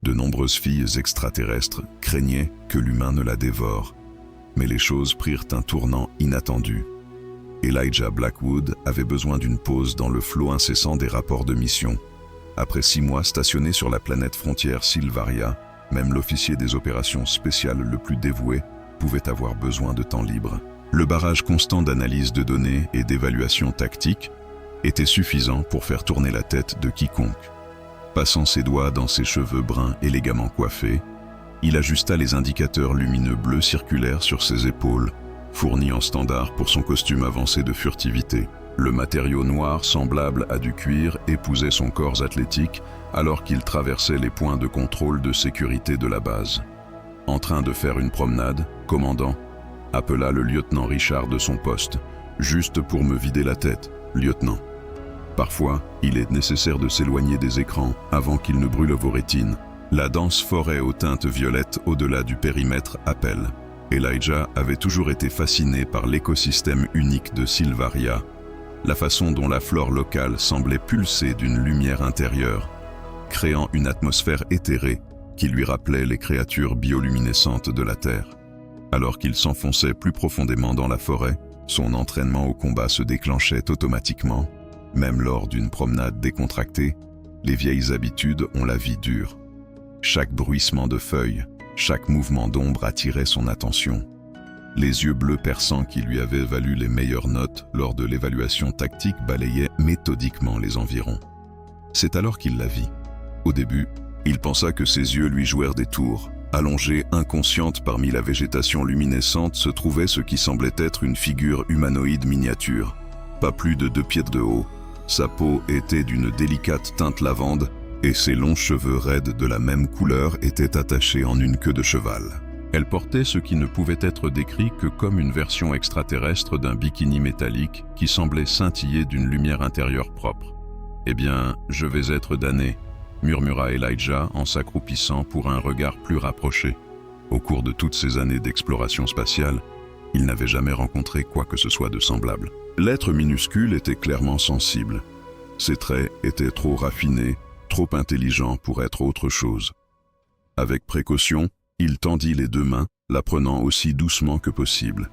De nombreuses filles extraterrestres craignaient que l'humain ne la dévore. Mais les choses prirent un tournant inattendu. Elijah Blackwood avait besoin d'une pause dans le flot incessant des rapports de mission. Après 6 mois stationnés sur la planète frontière Silvaria, même l'officier des opérations spéciales le plus dévoué pouvait avoir besoin de temps libre. Le barrage constant d'analyse de données et d'évaluation tactique était suffisant pour faire tourner la tête de quiconque. Passant ses doigts dans ses cheveux bruns élégamment coiffés, il ajusta les indicateurs lumineux bleus circulaires sur ses épaules, fournis en standard pour son costume avancé de furtivité. Le matériau noir semblable à du cuir épousait son corps athlétique alors qu'il traversait les points de contrôle de sécurité de la base. En train de faire une promenade, commandant, appela le lieutenant Richard de son poste, juste pour me vider la tête, lieutenant. Parfois, il est nécessaire de s'éloigner des écrans avant qu'ils ne brûlent vos rétines. La dense forêt aux teintes violettes au-delà du périmètre appelle. Elijah avait toujours été fasciné par l'écosystème unique de Silvaria, la façon dont la flore locale semblait pulser d'une lumière intérieure, créant une atmosphère éthérée qui lui rappelait les créatures bioluminescentes de la Terre. Alors qu'il s'enfonçait plus profondément dans la forêt, son entraînement au combat se déclenchait automatiquement. Même lors d'une promenade décontractée, les vieilles habitudes ont la vie dure. Chaque bruissement de feuilles, chaque mouvement d'ombre attirait son attention. Les yeux bleus perçants qui lui avaient valu les meilleures notes lors de l'évaluation tactique balayaient méthodiquement les environs. C'est alors qu'il la vit. Au début, il pensa que ses yeux lui jouèrent des tours. Allongée, inconsciente parmi la végétation luminescente, se trouvait ce qui semblait être une figure humanoïde miniature. Pas plus de 2 pieds de haut. Sa peau était d'une délicate teinte lavande et ses longs cheveux raides de la même couleur étaient attachés en une queue de cheval. Elle portait ce qui ne pouvait être décrit que comme une version extraterrestre d'un bikini métallique qui semblait scintiller d'une lumière intérieure propre. « Eh bien, je vais être damné », murmura Elijah en s'accroupissant pour un regard plus rapproché. Au cours de toutes ces années d'exploration spatiale, il n'avait jamais rencontré quoi que ce soit de semblable. L'être minuscule était clairement sensible. Ses traits étaient trop raffinés, trop intelligents pour être autre chose. Avec précaution, il tendit les 2 mains, la prenant aussi doucement que possible.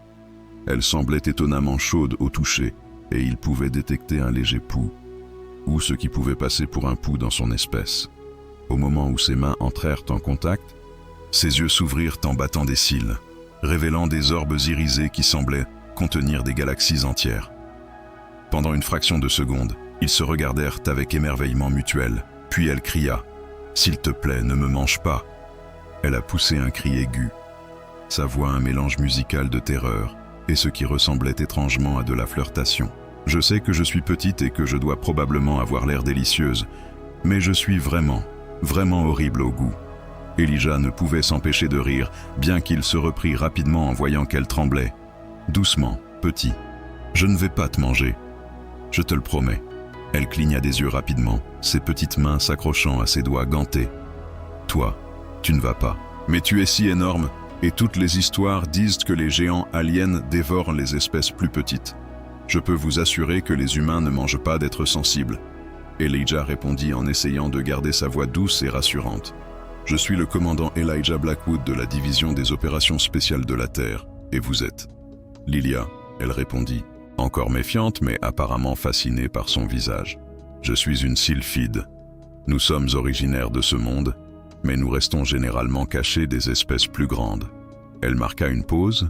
Elle semblait étonnamment chaude au toucher, et il pouvait détecter un léger pouls, ou ce qui pouvait passer pour un pouls dans son espèce. Au moment où ses mains entrèrent en contact, ses yeux s'ouvrirent en battant des cils, révélant des orbes irisés qui semblaient contenir des galaxies entières. Pendant une fraction de seconde, ils se regardèrent avec émerveillement mutuel, puis elle cria « S'il te plaît, ne me mange pas !» Elle a poussé un cri aigu, sa voix un mélange musical de terreur et ce qui ressemblait étrangement à de la flirtation. « Je sais que je suis petite et que je dois probablement avoir l'air délicieuse, mais je suis vraiment horrible au goût. » Elijah ne pouvait s'empêcher de rire, bien qu'il se reprit rapidement en voyant qu'elle tremblait. « Doucement, petit. Je ne vais pas te manger. Je te le promets. » Elle cligna des yeux rapidement, ses petites mains s'accrochant à ses doigts gantés. « Toi, tu ne vas pas. Mais tu es si énorme, et toutes les histoires disent que les géants aliens dévorent les espèces plus petites. Je peux vous assurer que les humains ne mangent pas d'êtres sensibles. » Elijah répondit en essayant de garder sa voix douce et rassurante. « Je suis le commandant Elijah Blackwood de la division des opérations spéciales de la Terre, et vous êtes ?» « Lilia, » elle répondit, encore méfiante mais apparemment fascinée par son visage. « Je suis une sylphide. Nous sommes originaires de ce monde, mais nous restons généralement cachés des espèces plus grandes. » Elle marqua une pause,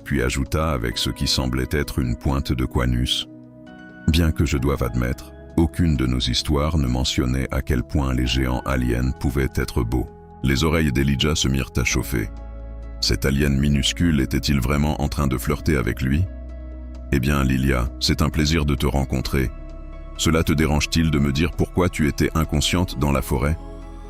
puis ajouta avec ce qui semblait être une pointe de Quanus. « Bien que je doive admettre, aucune de nos histoires ne mentionnait à quel point les géants aliens pouvaient être beaux. » Les oreilles d'Elijah se mirent à chauffer. Cet alien minuscule était-il vraiment en train de flirter avec lui ? « Eh bien, Lilia, c'est un plaisir de te rencontrer. Cela te dérange-t-il de me dire pourquoi tu étais inconsciente dans la forêt ?»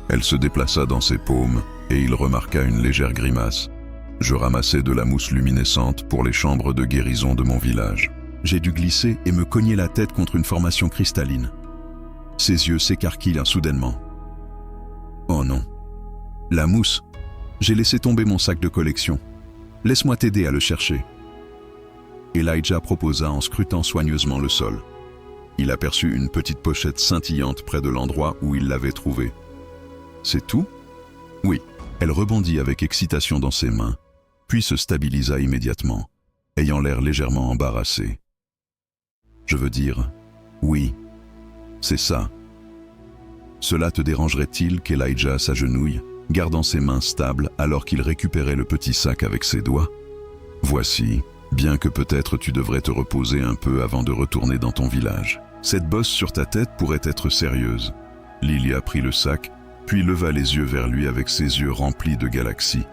Elle se déplaça dans ses paumes et il remarqua une légère grimace. « Je ramassais de la mousse luminescente pour les chambres de guérison de mon village. J'ai dû glisser et me cogner la tête contre une formation cristalline. » Ses yeux s'écarquillent soudainement. « Oh non. La mousse. J'ai laissé tomber mon sac de collection. Laisse-moi t'aider à le chercher. » Elijah proposa en scrutant soigneusement le sol. Il aperçut une petite pochette scintillante près de l'endroit où il l'avait trouvée. « C'est tout ?» Oui. Elle rebondit avec excitation dans ses mains, puis se stabilisa immédiatement, ayant l'air légèrement embarrassée. Je veux dire, oui, c'est ça. Cela te dérangerait-il qu'Elijah s'agenouille, gardant ses mains stables alors qu'il récupérait le petit sac avec ses doigts? Voici, bien que peut-être tu devrais te reposer un peu avant de retourner dans ton village. Cette bosse sur ta tête pourrait être sérieuse. Lilia prit le sac, puis leva les yeux vers lui avec ses yeux remplis de galaxies.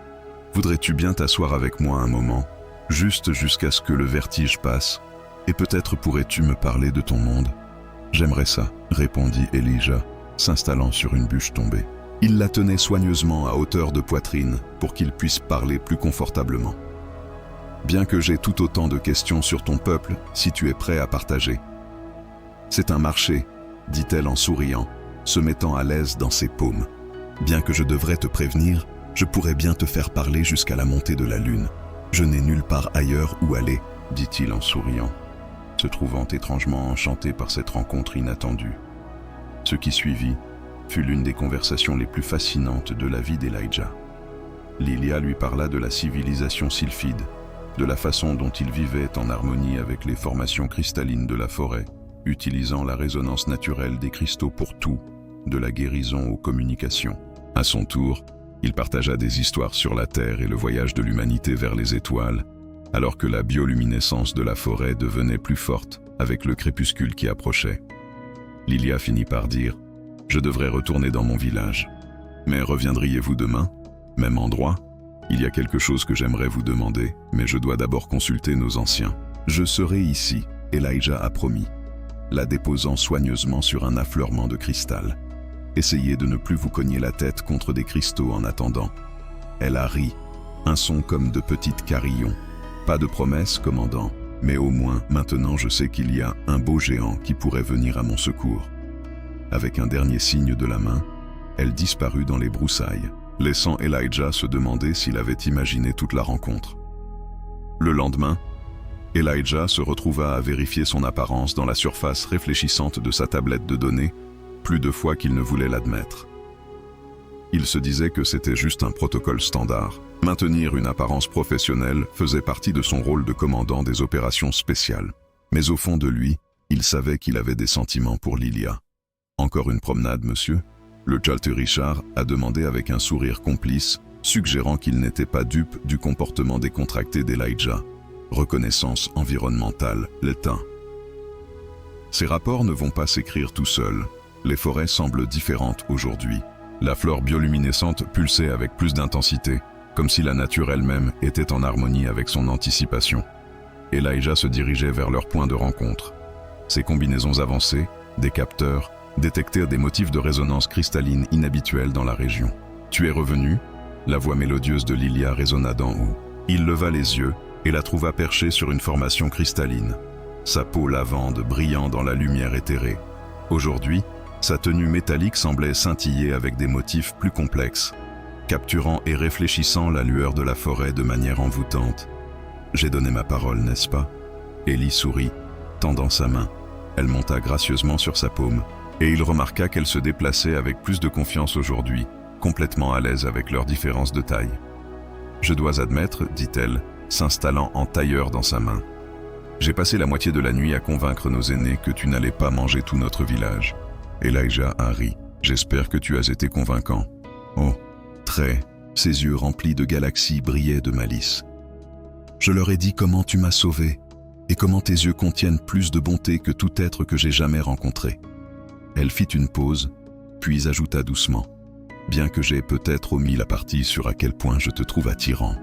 Voudrais-tu bien t'asseoir avec moi un moment, juste jusqu'à ce que le vertige passe, et peut-être pourrais-tu me parler de ton monde? J'aimerais ça, répondit Elijah, s'installant sur une bûche tombée. Il la tenait soigneusement à hauteur de poitrine pour qu'il puisse parler plus confortablement. Bien que j'ai tout autant de questions sur ton peuple, si tu es prêt à partager. C'est un marché, dit-elle en souriant, se mettant à l'aise dans ses paumes. Bien que je devrais te prévenir, je pourrais bien te faire parler jusqu'à la montée de la lune. Je n'ai nulle part ailleurs où aller, dit-il en souriant, se trouvant étrangement enchanté par cette rencontre inattendue. Ce qui suivit fut l'une des conversations les plus fascinantes de la vie d'Elijah. Lilia lui parla de la civilisation sylphide, de la façon dont il vivait en harmonie avec les formations cristallines de la forêt, utilisant la résonance naturelle des cristaux pour tout, de la guérison aux communications. À son tour, il partagea des histoires sur la Terre et le voyage de l'humanité vers les étoiles, alors que la bioluminescence de la forêt devenait plus forte avec le crépuscule qui approchait. Lilia finit par dire « Je devrais retourner dans mon village. Mais reviendriez-vous demain? Même endroit? Il y a quelque chose que j'aimerais vous demander, mais je dois d'abord consulter nos anciens. Je serai ici, Elijah a promis, la déposant soigneusement sur un affleurement de cristal. Essayez de ne plus vous cogner la tête contre des cristaux en attendant. Elle a ri, un son comme de petites carillons. Pas de promesse, commandant, mais au moins maintenant je sais qu'il y a un beau géant qui pourrait venir à mon secours. Avec un dernier signe de la main, elle disparut dans les broussailles, laissant Elijah se demander s'il avait imaginé toute la rencontre. Le lendemain, Elijah se retrouva à vérifier son apparence dans la surface réfléchissante de sa tablette de données, plus de fois qu'il ne voulait l'admettre. Il se disait que c'était juste un protocole standard. Maintenir une apparence professionnelle faisait partie de son rôle de commandant des opérations spéciales. Mais au fond de lui, il savait qu'il avait des sentiments pour Lilia. « Encore une promenade, monsieur ?» Le Jalter Richard a demandé avec un sourire complice, suggérant qu'il n'était pas dupe du comportement décontracté d'Elijah. Reconnaissance environnementale, l'État. Ces rapports ne vont pas s'écrire tout seuls. Les forêts semblent différentes aujourd'hui. La flore bioluminescente pulsait avec plus d'intensité, comme si la nature elle-même était en harmonie avec son anticipation. Elijah se dirigeait vers leur point de rencontre. Ces combinaisons avancées, des capteurs, détectèrent des motifs de résonance cristalline inhabituels dans la région. « Tu es revenu ?» La voix mélodieuse de Lilia résonna d'en haut. Il leva les yeux et la trouva perchée sur une formation cristalline. Sa peau lavande brillant dans la lumière éthérée. Aujourd'hui, sa tenue métallique semblait scintiller avec des motifs plus complexes, capturant et réfléchissant la lueur de la forêt de manière envoûtante. « J'ai donné ma parole, n'est-ce pas ?» Ellie sourit, tendant sa main. Elle monta gracieusement sur sa paume, et il remarqua qu'elle se déplaçait avec plus de confiance aujourd'hui, complètement à l'aise avec leurs différences de taille. « Je dois admettre, dit-elle, s'installant en tailleur dans sa main. J'ai passé la moitié de la nuit à convaincre nos aînés que tu n'allais pas manger tout notre village. » Elijah a ri. « J'espère que tu as été convaincant. » Oh, très. Ses yeux remplis de galaxies brillaient de malice. « Je leur ai dit comment tu m'as sauvé, et comment tes yeux contiennent plus de bonté que tout être que j'ai jamais rencontré. » Elle fit une pause, puis ajouta doucement. « Bien que j'ai peut-être omis la partie sur à quel point je te trouve attirant. »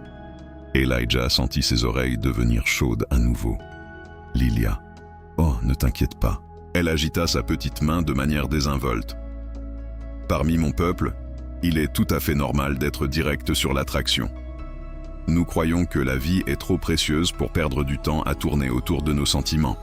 Elijah sentit ses oreilles devenir chaudes à nouveau. « Lilia. Oh, ne t'inquiète pas. » Elle agita sa petite main de manière désinvolte. « Parmi mon peuple, il est tout à fait normal d'être direct sur l'attraction. Nous croyons que la vie est trop précieuse pour perdre du temps à tourner autour de nos sentiments. »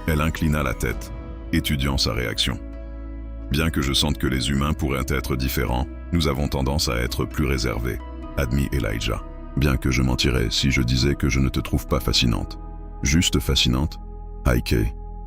Elle inclina la tête, étudiant sa réaction. « Bien que je sente que les humains pourraient être différents, nous avons tendance à être plus réservés, » admit Elijah. « Bien que je mentirais si je disais que je ne te trouve pas fascinante. »« Juste fascinante ?» Heike.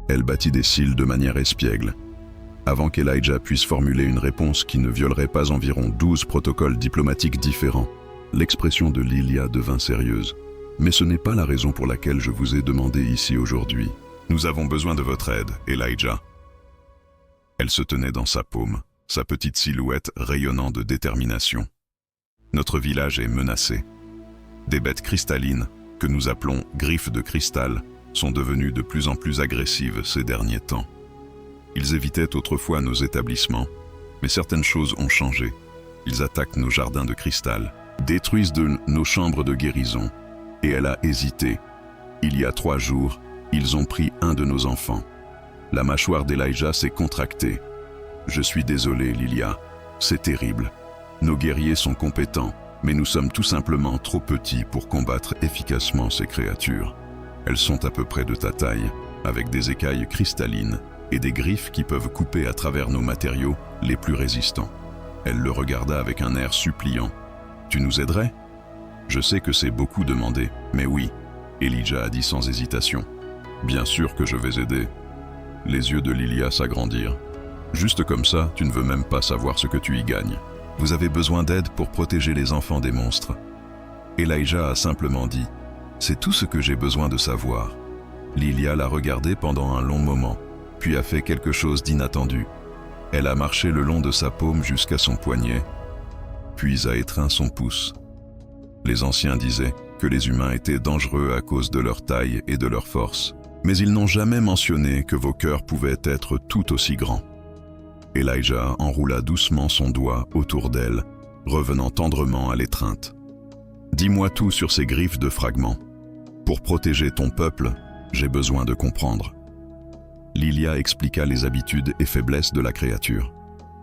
Elle battit des cils de manière espiègle. « avant qu'Elijah puisse formuler une réponse qui ne violerait pas environ 12 protocoles diplomatiques différents, l'expression de Lilia devint sérieuse. « Mais ce n'est pas la raison pour laquelle je vous ai demandé ici aujourd'hui. Nous avons besoin de votre aide, Elijah. » Elle se tenait dans sa paume, sa petite silhouette rayonnant de détermination. « Notre village est menacé. Des bêtes cristallines, que nous appelons griffes de cristal, sont devenues de plus en plus agressives ces derniers temps. Ils évitaient autrefois nos établissements, mais certaines choses ont changé. Ils attaquent nos jardins de cristal, détruisent nos chambres de guérison. Et elle a hésité. Il y a 3 jours, ils ont pris un de nos enfants. La mâchoire d'Elijah s'est contractée. Je suis désolé, Lilia. C'est terrible. Nos guerriers sont compétents, mais nous sommes tout simplement trop petits pour combattre efficacement ces créatures. Elles sont à peu près de ta taille, avec des écailles cristallines et des griffes qui peuvent couper à travers nos matériaux les plus résistants. Elle le regarda avec un air suppliant. « Tu nous aiderais ?» Je sais que c'est beaucoup demandé, mais oui, Elijah a dit sans hésitation. Bien sûr que je vais aider. Les yeux de Lilia s'agrandirent. Juste comme ça, tu ne veux même pas savoir ce que tu y gagnes. Vous avez besoin d'aide pour protéger les enfants des monstres. Elijah a simplement dit, c'est tout ce que j'ai besoin de savoir. Lilia l'a regardé pendant un long moment, puis a fait quelque chose d'inattendu. Elle a marché le long de sa paume jusqu'à son poignet, puis a étreint son pouce. Les anciens disaient que les humains étaient dangereux à cause de leur taille et de leur force, mais ils n'ont jamais mentionné que vos cœurs pouvaient être tout aussi grands. Elijah enroula doucement son doigt autour d'elle, revenant tendrement à l'étreinte. « Dis-moi tout sur ces griffes de fragments. Pour protéger ton peuple, j'ai besoin de comprendre. » Lilia expliqua les habitudes et faiblesses de la créature.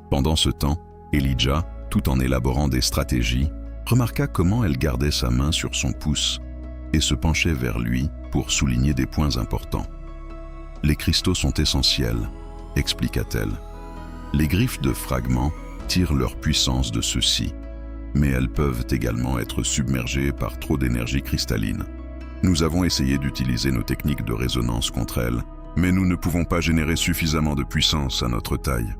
Pendant ce temps, Elijah, tout en élaborant des stratégies, remarqua comment elle gardait sa main sur son pouce et se penchait vers lui pour souligner des points importants. « Les cristaux sont essentiels, » expliqua-t-elle. « Les griffes de fragments tirent leur puissance de ceux-ci, mais elles peuvent également être submergées par trop d'énergie cristalline. Nous avons essayé d'utiliser nos techniques de résonance contre elles, mais nous ne pouvons pas générer suffisamment de puissance à notre taille.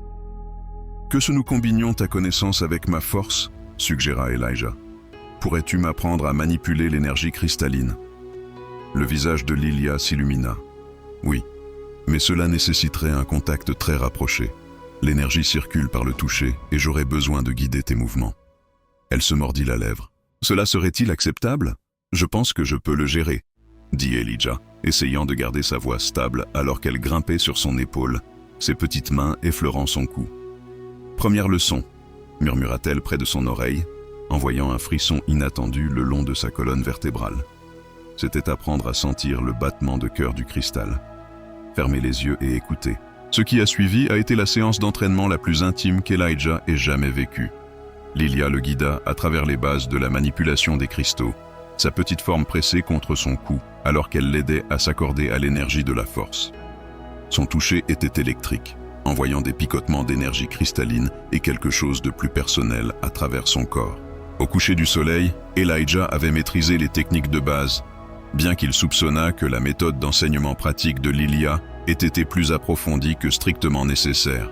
Que nous combinions ta connaissance avec ma force, suggéra Elijah. Pourrais-tu m'apprendre à manipuler l'énergie cristalline? Le visage de Lilia s'illumina. Oui, mais cela nécessiterait un contact très rapproché. L'énergie circule par le toucher et j'aurais besoin de guider tes mouvements. Elle se mordit la lèvre. Cela serait-il acceptable? Je pense que je peux le gérer, dit Elijah, essayant de garder sa voix stable alors qu'elle grimpait sur son épaule, ses petites mains effleurant son cou. Première leçon, murmura-t-elle près de son oreille, en voyant un frisson inattendu le long de sa colonne vertébrale. C'était apprendre à sentir le battement de cœur du cristal. Fermez les yeux et écoutez. Ce qui a suivi a été la séance d'entraînement la plus intime qu'Elijah ait jamais vécue. Lilia le guida à travers les bases de la manipulation des cristaux, sa petite forme pressée contre son cou, alors qu'elle l'aidait à s'accorder à l'énergie de la force. Son toucher était électrique, envoyant des picotements d'énergie cristalline et quelque chose de plus personnel à travers son corps. Au coucher du soleil, Elijah avait maîtrisé les techniques de base, bien qu'il soupçonnât que la méthode d'enseignement pratique de Lilia ait été plus approfondie que strictement nécessaire.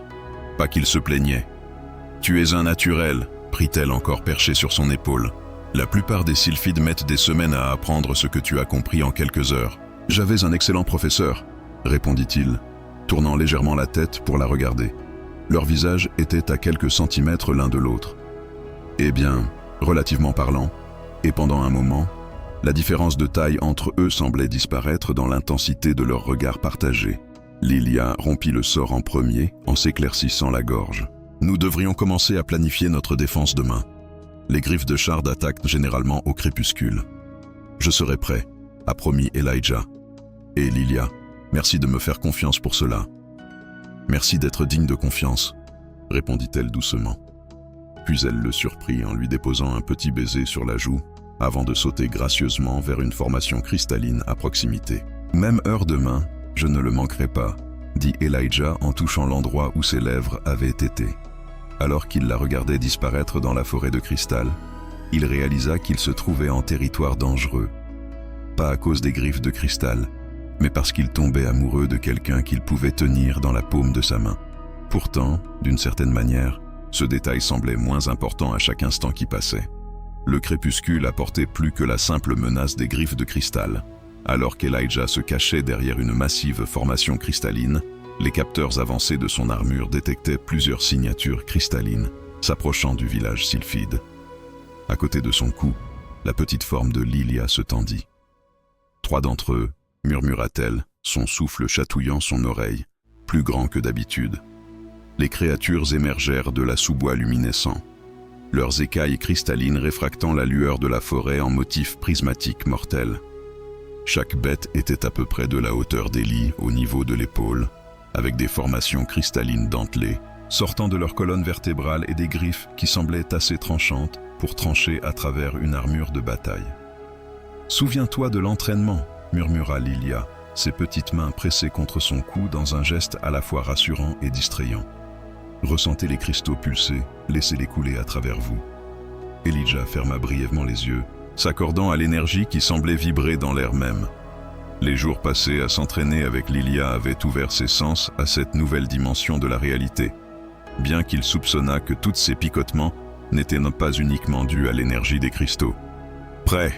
Pas qu'il se plaignait. « Tu es un naturel », prit-elle encore perchée sur son épaule. « La plupart des sylphides mettent des semaines à apprendre ce que tu as compris en quelques heures. »« J'avais un excellent professeur », répondit-il, tournant légèrement la tête pour la regarder. Leurs visages étaient à quelques centimètres l'un de l'autre. Eh bien, relativement parlant, et pendant un moment, la différence de taille entre eux semblait disparaître dans l'intensité de leur regard partagé. Lilia rompit le sort en premier en s'éclaircissant la gorge. « Nous devrions commencer à planifier notre défense demain. Les griffes de Shard attaquent généralement au crépuscule. Je serai prêt, a promis Elijah. Et Lilia, merci de me faire confiance pour cela. Merci d'être digne de confiance, répondit-elle doucement. Puis elle le surprit en lui déposant un petit baiser sur la joue, avant de sauter gracieusement vers une formation cristalline à proximité. Même heure demain, je ne le manquerai pas, dit Elijah en touchant l'endroit où ses lèvres avaient été. Alors qu'il la regardait disparaître dans la forêt de cristal, il réalisa qu'il se trouvait en territoire dangereux. Pas à cause des griffes de cristal, mais parce qu'il tombait amoureux de quelqu'un qu'il pouvait tenir dans la paume de sa main. Pourtant, d'une certaine manière, ce détail semblait moins important à chaque instant qui passait. Le crépuscule apportait plus que la simple menace des griffes de cristal. Alors qu'Elijah se cachait derrière une massive formation cristalline, les capteurs avancés de son armure détectaient plusieurs signatures cristallines s'approchant du village sylphide. À côté de son cou, la petite forme de Lilia se tendit. 3 d'entre eux, murmura-t-elle, son souffle chatouillant son oreille, plus grand que d'habitude. Les créatures émergèrent de la sous-bois luminescent, leurs écailles cristallines réfractant la lueur de la forêt en motif prismatique mortel. Chaque bête était à peu près de la hauteur d'Eli au niveau de l'épaule, avec des formations cristallines dentelées, sortant de leurs colonnes vertébrales et des griffes qui semblaient assez tranchantes pour trancher à travers une armure de bataille. « Souviens-toi de l'entraînement », murmura Lilia, ses petites mains pressées contre son cou dans un geste à la fois rassurant et distrayant. « Ressentez les cristaux pulser, laissez-les couler à travers vous. » Elijah ferma brièvement les yeux, s'accordant à l'énergie qui semblait vibrer dans l'air même. Les jours passés à s'entraîner avec Lilia avaient ouvert ses sens à cette nouvelle dimension de la réalité, bien qu'il soupçonnât que tous ces picotements n'étaient pas uniquement dus à l'énergie des cristaux. « Prêt ?»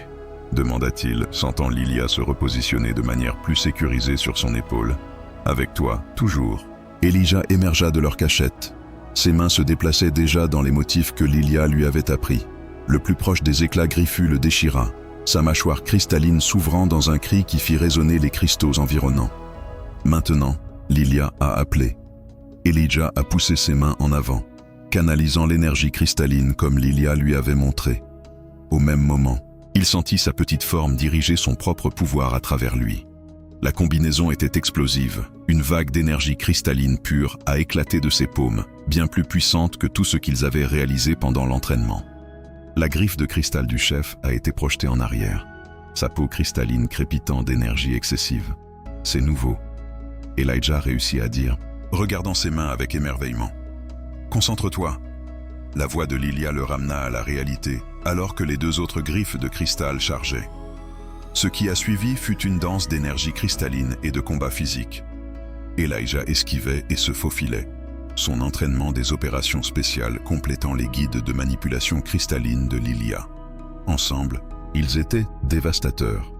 demanda-t-il, sentant Lilia se repositionner de manière plus sécurisée sur son épaule. « Avec toi, toujours. » Elijah émergea de leur cachette. Ses mains se déplaçaient déjà dans les motifs que Lilia lui avait appris. Le plus proche des éclats griffus le déchira, sa mâchoire cristalline s'ouvrant dans un cri qui fit résonner les cristaux environnants. Maintenant, Lilia a appelé. Elijah a poussé ses mains en avant, canalisant l'énergie cristalline comme Lilia lui avait montré. Au même moment, il sentit sa petite forme diriger son propre pouvoir à travers lui. La combinaison était explosive. Une vague d'énergie cristalline pure a éclaté de ses paumes, bien plus puissante que tout ce qu'ils avaient réalisé pendant l'entraînement. La griffe de cristal du chef a été projetée en arrière, sa peau cristalline crépitant d'énergie excessive. « C'est nouveau. » Elijah réussit à dire, regardant ses mains avec émerveillement. « Concentre-toi. » La voix de Lilia le ramena à la réalité, alors que les 2 autres griffes de cristal chargeaient. Ce qui a suivi fut une danse d'énergie cristalline et de combat physique. Elijah esquivait et se faufilait, son entraînement des opérations spéciales complétant les guides de manipulation cristalline de Lilia. Ensemble, ils étaient dévastateurs.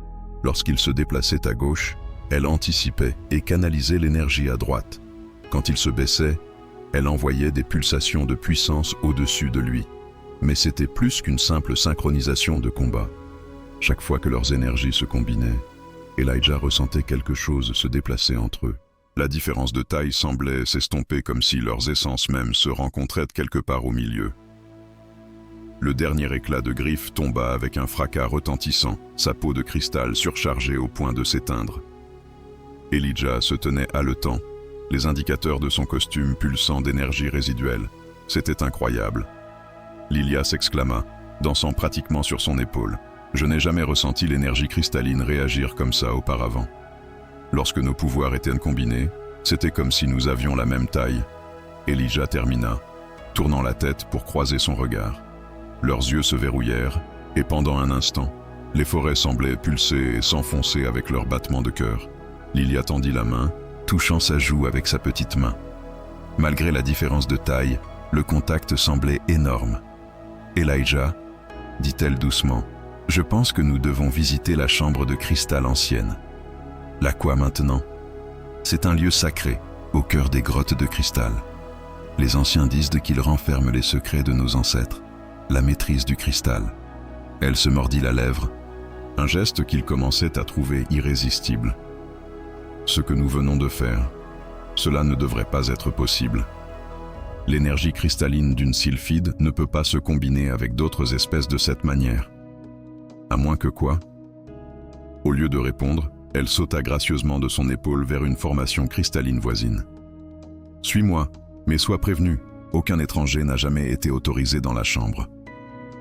Lorsqu'ils se déplaçaient à gauche, elle anticipait et canalisait l'énergie à droite. Quand il se baissait, elle envoyait des pulsations de puissance au-dessus de lui. Mais c'était plus qu'une simple synchronisation de combat. Chaque fois que leurs énergies se combinaient, Elijah ressentait quelque chose se déplacer entre eux. La différence de taille semblait s'estomper comme si leurs essences mêmes se rencontraient quelque part au milieu. Le dernier éclat de griffe tomba avec un fracas retentissant, sa peau de cristal surchargée au point de s'éteindre. Elijah se tenait haletant, les indicateurs de son costume pulsant d'énergie résiduelle. C'était incroyable. Lilia s'exclama, dansant pratiquement sur son épaule. « Je n'ai jamais ressenti l'énergie cristalline réagir comme ça auparavant. » Lorsque nos pouvoirs étaient combinés, c'était comme si nous avions la même taille. Elijah termina, tournant la tête pour croiser son regard. Leurs yeux se verrouillèrent, et pendant un instant, les forêts semblaient pulser et s'enfoncer avec leurs battements de cœur. Lilia tendit la main, touchant sa joue avec sa petite main. Malgré la différence de taille, le contact semblait énorme. « Elijah, » dit-elle doucement, « je pense que nous devons visiter la chambre de cristal ancienne. » La quoi maintenant? C'est un lieu sacré, au cœur des grottes de cristal. Les anciens disent qu'il renferme les secrets de nos ancêtres, la maîtrise du cristal. Elle se mordit la lèvre, un geste qu'il commençait à trouver irrésistible. Ce que nous venons de faire, cela ne devrait pas être possible. L'énergie cristalline d'une sylphide ne peut pas se combiner avec d'autres espèces de cette manière. À moins que quoi? Au lieu de répondre, elle sauta gracieusement de son épaule vers une formation cristalline voisine. « Suis-moi, mais sois prévenu, aucun étranger n'a jamais été autorisé dans la chambre.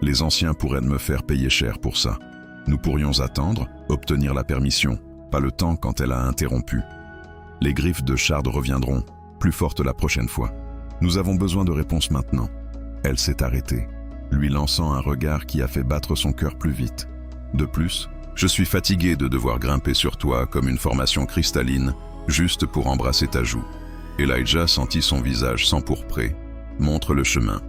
Les anciens pourraient me faire payer cher pour ça. Nous pourrions attendre, obtenir la permission, pas le temps quand elle a interrompu. Les griffes de Shard reviendront, plus fortes la prochaine fois. Nous avons besoin de réponses maintenant. » Elle s'est arrêtée, lui lançant un regard qui a fait battre son cœur plus vite. De plus, je suis fatigué de devoir grimper sur toi comme une formation cristalline, juste pour embrasser ta joue. Elijah sentit son visage s'empourprer. Montre le chemin.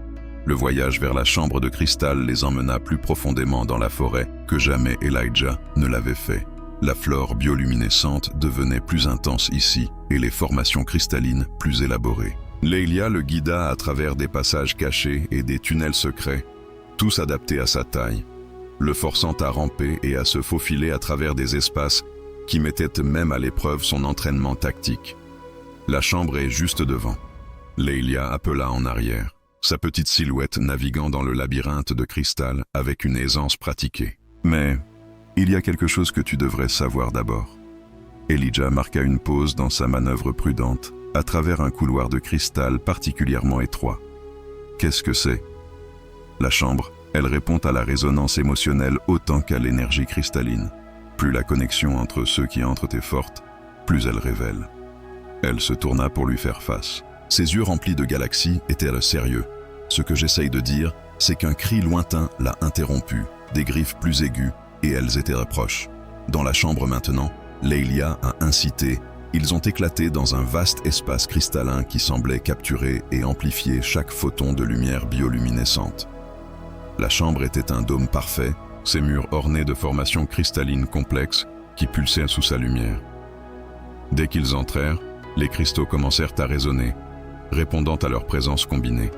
Le voyage vers la chambre de cristal les emmena plus profondément dans la forêt que jamais Elijah ne l'avait fait. La flore bioluminescente devenait plus intense ici et les formations cristallines plus élaborées. Leïlia le guida à travers des passages cachés et des tunnels secrets, tous adaptés à sa taille, le forçant à ramper et à se faufiler à travers des espaces qui mettaient même à l'épreuve son entraînement tactique. La chambre est juste devant. Leïlia appela en arrière, sa petite silhouette naviguant dans le labyrinthe de cristal avec une aisance pratiquée. Mais il y a quelque chose que tu devrais savoir d'abord. Elijah marqua une pause dans sa manœuvre prudente, à travers un couloir de cristal particulièrement étroit. Qu'est-ce que c'est? La chambre, elle répond à la résonance émotionnelle autant qu'à l'énergie cristalline. Plus la connexion entre ceux qui entrent est forte, plus elle révèle. Elle se tourna pour lui faire face. Ses yeux remplis de galaxies étaient sérieux. Ce que j'essaye de dire, c'est qu'un cri lointain l'a interrompu, des griffes plus aiguës, et elles étaient proches. Dans la chambre maintenant, Leïlia a incité. Ils ont éclaté dans un vaste espace cristallin qui semblait capturer et amplifier chaque photon de lumière bioluminescente. La chambre était un dôme parfait, ses murs ornés de formations cristallines complexes qui pulsaient sous sa lumière. Dès qu'ils entrèrent, les cristaux commencèrent à résonner, répondant à leur présence combinée.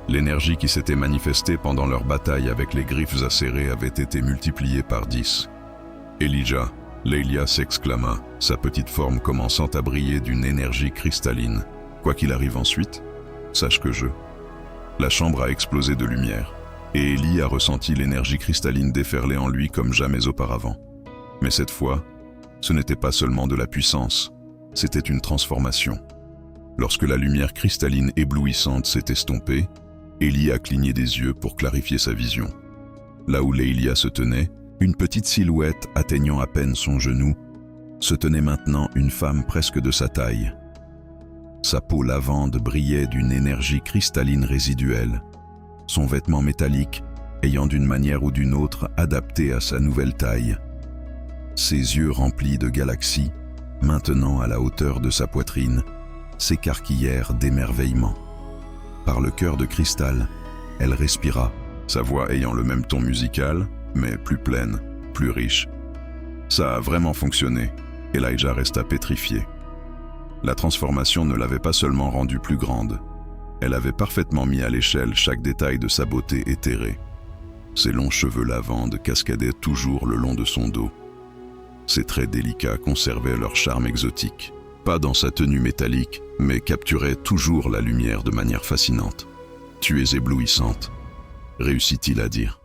L'énergie qui s'était manifestée pendant leur bataille avec les griffes acérées avait été multipliée par 10. Elijah, Leïlia s'exclama, sa petite forme commençant à briller d'une énergie cristalline. Quoi qu'il arrive ensuite, sache que La chambre a explosé de lumière, et Eli a ressenti l'énergie cristalline déferler en lui comme jamais auparavant. Mais cette fois, ce n'était pas seulement de la puissance, c'était une transformation. Lorsque la lumière cristalline éblouissante s'est estompée, Eli a cligné des yeux pour clarifier sa vision. Là où Leïlia se tenait, une petite silhouette atteignant à peine son genou, se tenait maintenant une femme presque de sa taille. Sa peau lavande brillait d'une énergie cristalline résiduelle, son vêtement métallique ayant d'une manière ou d'une autre adapté à sa nouvelle taille. Ses yeux remplis de galaxies, maintenant à la hauteur de sa poitrine, s'écarquillèrent d'émerveillement. Par le cœur de cristal, elle respira, sa voix ayant le même ton musical, mais plus pleine, plus riche. Ça a vraiment fonctionné. Elijah resta pétrifié. La transformation ne l'avait pas seulement rendue plus grande, elle avait parfaitement mis à l'échelle chaque détail de sa beauté éthérée. Ses longs cheveux lavande cascadaient toujours le long de son dos. Ses traits délicats conservaient leur charme exotique, pas dans sa tenue métallique, mais capturaient toujours la lumière de manière fascinante. « Tu es éblouissante », réussit-il à dire.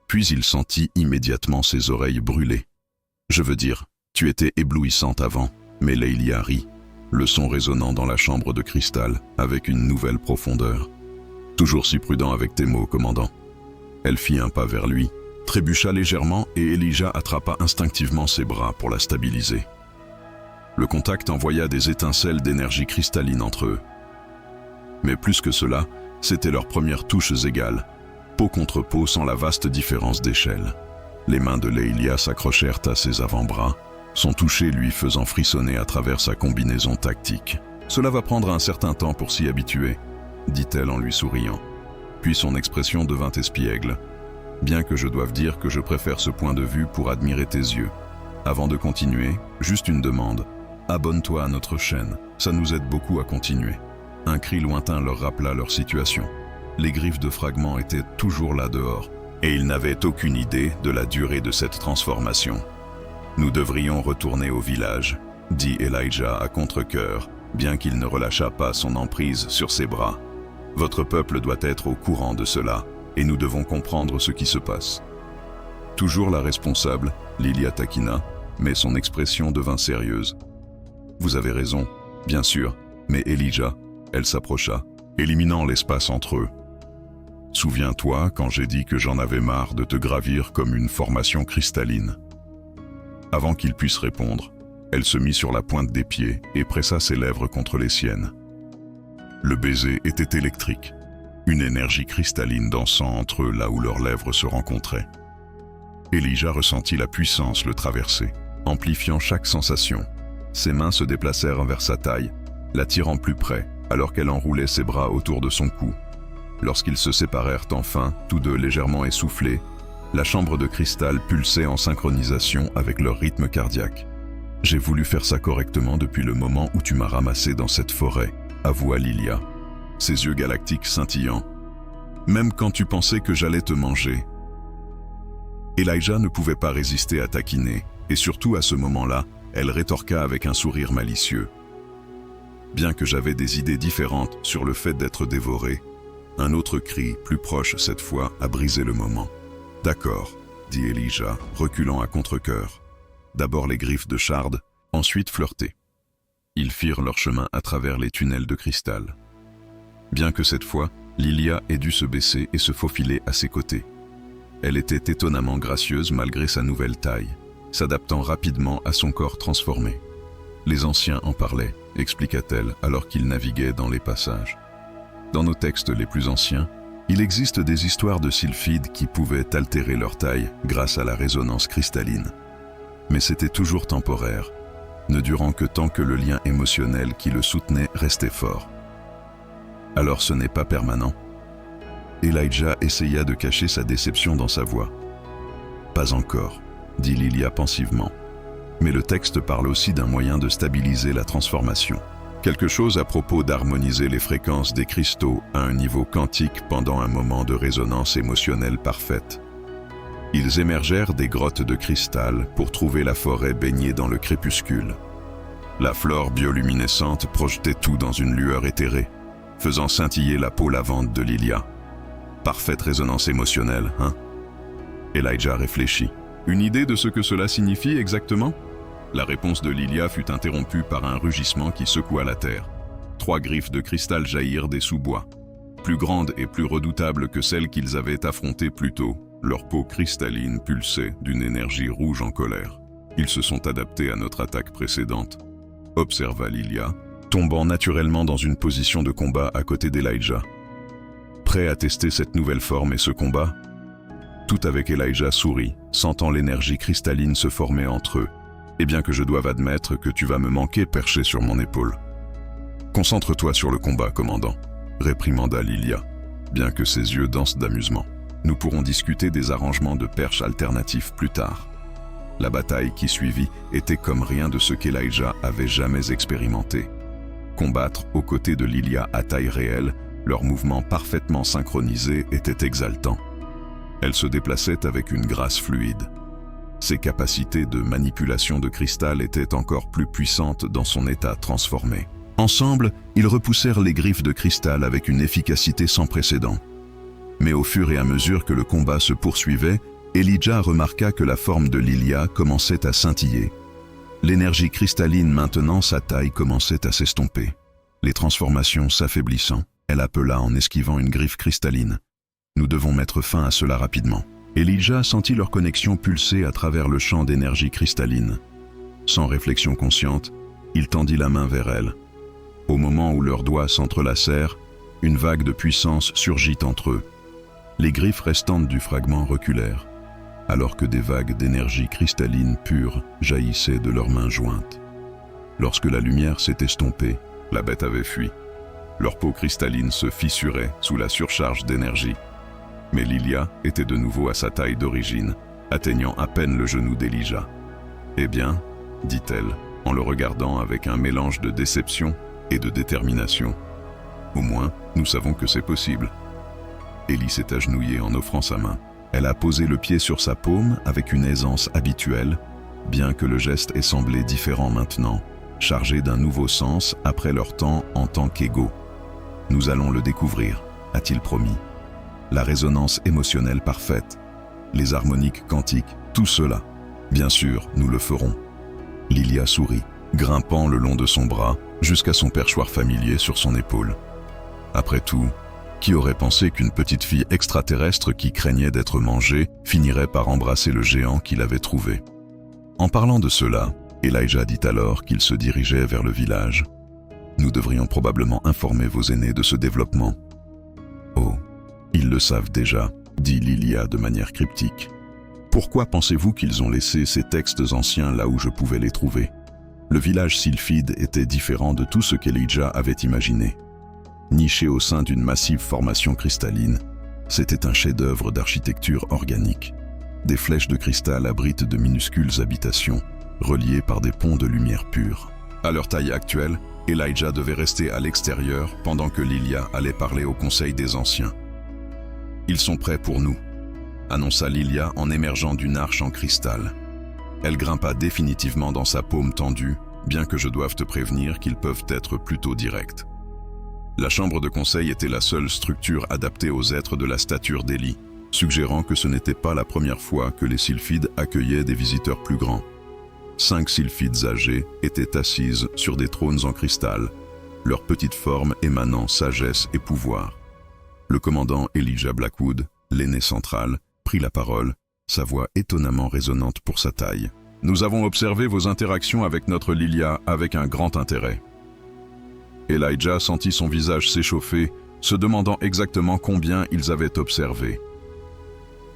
Puis il sentit immédiatement ses oreilles brûler. « Je veux dire, tu étais éblouissante avant », mais Leïlia rit, le son résonnant dans la chambre de cristal avec une nouvelle profondeur. « Toujours si prudent avec tes mots, commandant. » Elle fit un pas vers lui, trébucha légèrement et Elijah attrapa instinctivement ses bras pour la stabiliser. Le contact envoya des étincelles d'énergie cristalline entre eux. Mais plus que cela, c'étaient leurs premières touches égales, peau contre peau sans la vaste différence d'échelle. Les mains de Leïlia s'accrochèrent à ses avant-bras, son toucher lui faisant frissonner à travers sa combinaison tactique. « Cela va prendre un certain temps pour s'y habituer », dit-elle en lui souriant. Puis son expression devint espiègle. « Bien que je doive dire que je préfère ce point de vue pour admirer tes yeux. Avant de continuer, juste une demande. Abonne-toi à notre chaîne, ça nous aide beaucoup à continuer. » Un cri lointain leur rappela leur situation. Les griffes de fragments étaient toujours là dehors, et ils n'avaient aucune idée de la durée de cette transformation. « Nous devrions retourner au village, » dit Elijah à contre-cœur, bien qu'il ne relâchât pas son emprise sur ses bras. « Votre peuple doit être au courant de cela, et nous devons comprendre ce qui se passe. » Toujours la responsable, Lilia taquina, mais son expression devint sérieuse. « Vous avez raison, bien sûr, mais Elijah, » elle s'approcha, éliminant l'espace entre eux. « Souviens-toi quand j'ai dit que j'en avais marre de te gravir comme une formation cristalline. » Avant qu'il puisse répondre, elle se mit sur la pointe des pieds et pressa ses lèvres contre les siennes. Le baiser était électrique, une énergie cristalline dansant entre eux là où leurs lèvres se rencontraient. Elijah ressentit la puissance le traverser, amplifiant chaque sensation. Ses mains se déplacèrent vers sa taille, l'attirant plus près, alors qu'elle enroulait ses bras autour de son cou. Lorsqu'ils se séparèrent enfin, tous deux légèrement essoufflés, la chambre de cristal pulsait en synchronisation avec leur rythme cardiaque. « J'ai voulu faire ça correctement depuis le moment où tu m'as ramassé dans cette forêt », avoua Lilia, ses yeux galactiques scintillants. « Même quand tu pensais que j'allais te manger. » Elijah ne pouvait pas résister à taquiner, et surtout à ce moment-là, elle rétorqua avec un sourire malicieux. Bien que j'avais des idées différentes sur le fait d'être dévoré, un autre cri, plus proche cette fois, a brisé le moment. « D'accord, » dit Elijah, reculant à contre-cœur. D'abord les griffes de Shard, ensuite flirter. Ils firent leur chemin à travers les tunnels de cristal. Bien que cette fois, Lilia ait dû se baisser et se faufiler à ses côtés. Elle était étonnamment gracieuse malgré sa nouvelle taille, s'adaptant rapidement à son corps transformé. Les anciens en parlaient, expliqua-t-elle alors qu'ils naviguaient dans les passages. Dans nos textes les plus anciens, il existe des histoires de sylphides qui pouvaient altérer leur taille grâce à la résonance cristalline. Mais c'était toujours temporaire, ne durant que tant que le lien émotionnel qui le soutenait restait fort. Alors ce n'est pas permanent. Elijah essaya de cacher sa déception dans sa voix. « Pas encore », dit Lilia pensivement. Mais le texte parle aussi d'un moyen de stabiliser la transformation. Quelque chose à propos d'harmoniser les fréquences des cristaux à un niveau quantique pendant un moment de résonance émotionnelle parfaite. Ils émergèrent des grottes de cristal pour trouver la forêt baignée dans le crépuscule. La flore bioluminescente projetait tout dans une lueur éthérée, faisant scintiller la peau lavante de Lilia. Parfaite résonance émotionnelle, hein? Elijah réfléchit. Une idée de ce que cela signifie exactement? La réponse de Lilia fut interrompue par un rugissement qui secoua la terre. 3 griffes de cristal jaillirent des sous-bois. Plus grandes et plus redoutables que celles qu'ils avaient affrontées plus tôt, leur peau cristalline pulsait d'une énergie rouge en colère. Ils se sont adaptés à notre attaque précédente, observa Lilia, tombant naturellement dans une position de combat à côté d'Elijah. Prêt à tester cette nouvelle forme et ce combat? Tout avec Elijah sourit, sentant l'énergie cristalline se former entre eux. Et bien que je doive admettre que tu vas me manquer perché sur mon épaule. Concentre-toi sur le combat, commandant, réprimanda Lilia, bien que ses yeux dansent d'amusement. Nous pourrons discuter des arrangements de perches alternatifs plus tard. La bataille qui suivit était comme rien de ce qu'Elijah avait jamais expérimenté. Combattre aux côtés de Lilia à taille réelle, leurs mouvements parfaitement synchronisés étaient exaltants. Elle se déplaçait avec une grâce fluide. Ses capacités de manipulation de cristal étaient encore plus puissantes dans son état transformé. Ensemble, ils repoussèrent les griffes de cristal avec une efficacité sans précédent. Mais au fur et à mesure que le combat se poursuivait, Elijah remarqua que la forme de Lilia commençait à scintiller. L'énergie cristalline maintenant, sa taille commençait à s'estomper. Les transformations s'affaiblissant, elle appela en esquivant une griffe cristalline. Nous devons mettre fin à cela rapidement. Elijah sentit leur connexion pulser à travers le champ d'énergie cristalline. Sans réflexion consciente, il tendit la main vers elle. Au moment où leurs doigts s'entrelacèrent, une vague de puissance surgit entre eux. Les griffes restantes du fragment reculèrent, alors que des vagues d'énergie cristalline pure jaillissaient de leurs mains jointes. Lorsque la lumière s'est estompée, la bête avait fui. Leur peau cristalline se fissurait sous la surcharge d'énergie. Mais Lilia était de nouveau à sa taille d'origine, atteignant à peine le genou d'Elijah. « Eh bien, dit-elle, en le regardant avec un mélange de déception et de détermination. Au moins, nous savons que c'est possible. » Ellie s'est agenouillée en offrant sa main. Elle a posé le pied sur sa paume avec une aisance habituelle, bien que le geste ait semblé différent maintenant, chargé d'un nouveau sens après leur temps en tant qu'égaux. « Nous allons le découvrir, a-t-il promis. La résonance émotionnelle parfaite, les harmoniques quantiques, tout cela. Bien sûr, nous le ferons. » Lilia sourit, grimpant le long de son bras jusqu'à son perchoir familier sur son épaule. Après tout, qui aurait pensé qu'une petite fille extraterrestre qui craignait d'être mangée finirait par embrasser le géant qu'il avait trouvé? En parlant de cela, Elijah dit alors qu'il se dirigeait vers le village. « Nous devrions probablement informer vos aînés de ce développement. » « Oh, ils le savent déjà, » dit Lilia de manière cryptique. « Pourquoi pensez-vous qu'ils ont laissé ces textes anciens là où je pouvais les trouver? Le village sylphide était différent de tout ce qu'Elijah avait imaginé. Niché au sein d'une massive formation cristalline, c'était un chef-d'œuvre d'architecture organique. Des flèches de cristal abritent de minuscules habitations, reliées par des ponts de lumière pure. À leur taille actuelle, Elijah devait rester à l'extérieur pendant que Lilia allait parler au Conseil des Anciens. « Ils sont prêts pour nous », annonça Lilia en émergeant d'une arche en cristal. Elle grimpa définitivement dans sa paume tendue, bien que je doive te prévenir qu'ils peuvent être plutôt directs. La chambre de conseil était la seule structure adaptée aux êtres de la stature d'Élie, suggérant que ce n'était pas la première fois que les sylphides accueillaient des visiteurs plus grands. 5 sylphides âgés étaient assises sur des trônes en cristal, leur petite forme émanant sagesse et pouvoir. Le commandant Elijah Blackwood, l'aîné central, prit la parole, sa voix étonnamment résonnante pour sa taille. « Nous avons observé vos interactions avec notre Lilia avec un grand intérêt. » Elijah sentit son visage s'échauffer, se demandant exactement combien ils avaient observé.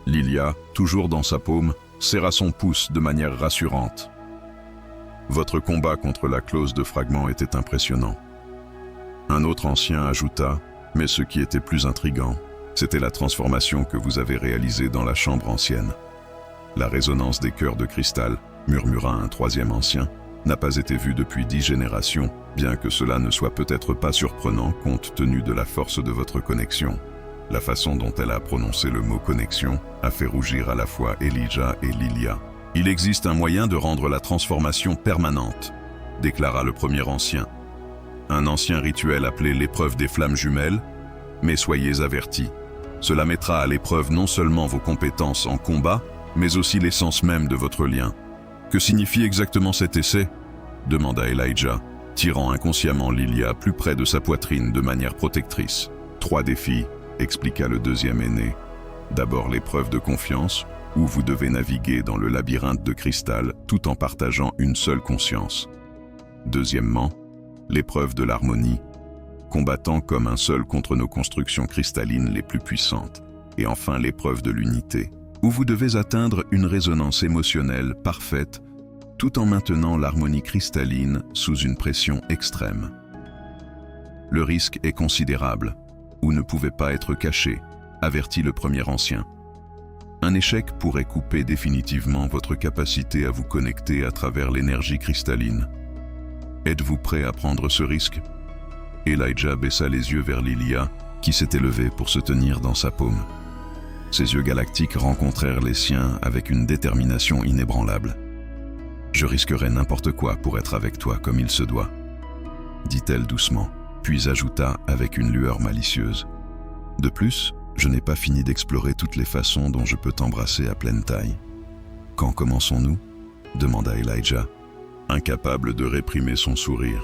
Lilia, toujours dans sa paume, serra son pouce de manière rassurante. « Votre combat contre la clause de fragment était impressionnant. » Un autre ancien ajouta, mais ce qui était plus intriguant, c'était la transformation que vous avez réalisée dans la chambre ancienne. La résonance des cœurs de cristal, murmura un troisième ancien, n'a pas été vue depuis 10 générations, bien que cela ne soit peut-être pas surprenant compte tenu de la force de votre connexion. La façon dont elle a prononcé le mot « connexion » a fait rougir à la fois Elijah et Lilia. « Il existe un moyen de rendre la transformation permanente », déclara le premier ancien. Un ancien rituel appelé l'épreuve des flammes jumelles, mais soyez avertis. Cela mettra à l'épreuve non seulement vos compétences en combat, mais aussi l'essence même de votre lien. Que signifie exactement cet essai ? Demanda Elijah, tirant inconsciemment Lilia plus près de sa poitrine de manière protectrice. 3 défis, expliqua le deuxième aîné. D'abord l'épreuve de confiance, où vous devez naviguer dans le labyrinthe de cristal tout en partageant une seule conscience. Deuxièmement, l'épreuve de l'harmonie, combattant comme un seul contre nos constructions cristallines les plus puissantes. Et enfin l'épreuve de l'unité, où vous devez atteindre une résonance émotionnelle parfaite tout en maintenant l'harmonie cristalline sous une pression extrême. Le risque est considérable, ou ne pouvait pas être caché, avertit le premier ancien. Un échec pourrait couper définitivement votre capacité à vous connecter à travers l'énergie cristalline. Êtes-vous prêt à prendre ce risque ? Elijah baissa les yeux vers Lilia, qui s'était levée pour se tenir dans sa paume. Ses yeux galactiques rencontrèrent les siens avec une détermination inébranlable. « Je risquerais n'importe quoi pour être avec toi comme il se doit, » dit-elle doucement, puis ajouta avec une lueur malicieuse. « De plus, je n'ai pas fini d'explorer toutes les façons dont je peux t'embrasser à pleine taille. »« Quand commençons-nous » demanda Elijah, incapable de réprimer son sourire.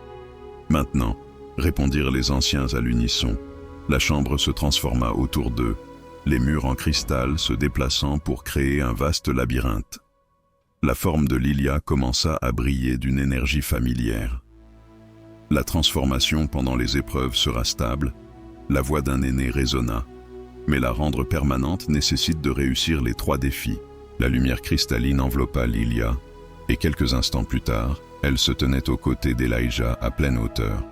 « Maintenant » répondirent les anciens à l'unisson. La chambre se transforma autour d'eux, les murs en cristal se déplaçant pour créer un vaste labyrinthe. La forme de Lilia commença à briller d'une énergie familière. La transformation pendant les épreuves sera stable, la voix d'un aîné résonna, mais la rendre permanente nécessite de réussir les 3 défis. La lumière cristalline enveloppa Lilia, et quelques instants plus tard, elle se tenait aux côtés d'Elijah à pleine hauteur.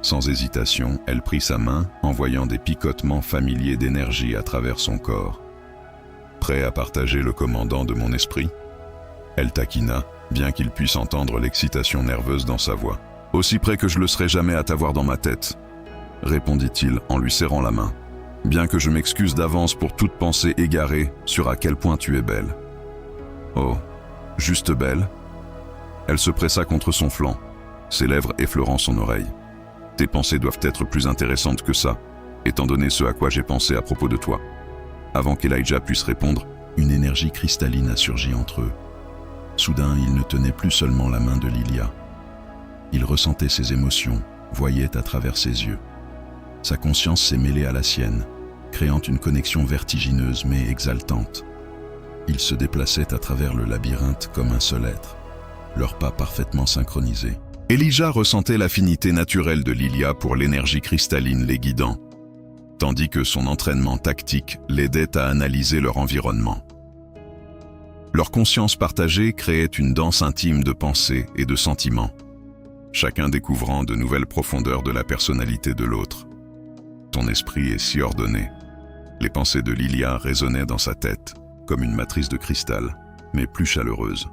Sans hésitation, elle prit sa main, envoyant des picotements familiers d'énergie à travers son corps. « Prêt à partager le commandant de mon esprit ?» Elle taquina, bien qu'il puisse entendre l'excitation nerveuse dans sa voix. « Aussi près que je le serai jamais à t'avoir dans ma tête », répondit-il en lui serrant la main. « Bien que je m'excuse d'avance pour toute pensée égarée sur à quel point tu es belle. »« Oh, juste belle ?» Elle se pressa contre son flanc, ses lèvres effleurant son oreille. « Tes pensées doivent être plus intéressantes que ça, étant donné ce à quoi j'ai pensé à propos de toi. » Avant qu'Elijah puisse répondre, une énergie cristalline a surgi entre eux. Soudain, il ne tenait plus seulement la main de Lilia. Il ressentait ses émotions, voyait à travers ses yeux. Sa conscience s'est mêlée à la sienne, créant une connexion vertigineuse mais exaltante. Ils se déplaçaient à travers le labyrinthe comme un seul être, leurs pas parfaitement synchronisés. Elijah ressentait l'affinité naturelle de Lilia pour l'énergie cristalline les guidant, tandis que son entraînement tactique l'aidait à analyser leur environnement. Leur conscience partagée créait une danse intime de pensées et de sentiments, chacun découvrant de nouvelles profondeurs de la personnalité de l'autre. Ton esprit est si ordonné. Les pensées de Lilia résonnaient dans sa tête, comme une matrice de cristal, mais plus chaleureuse,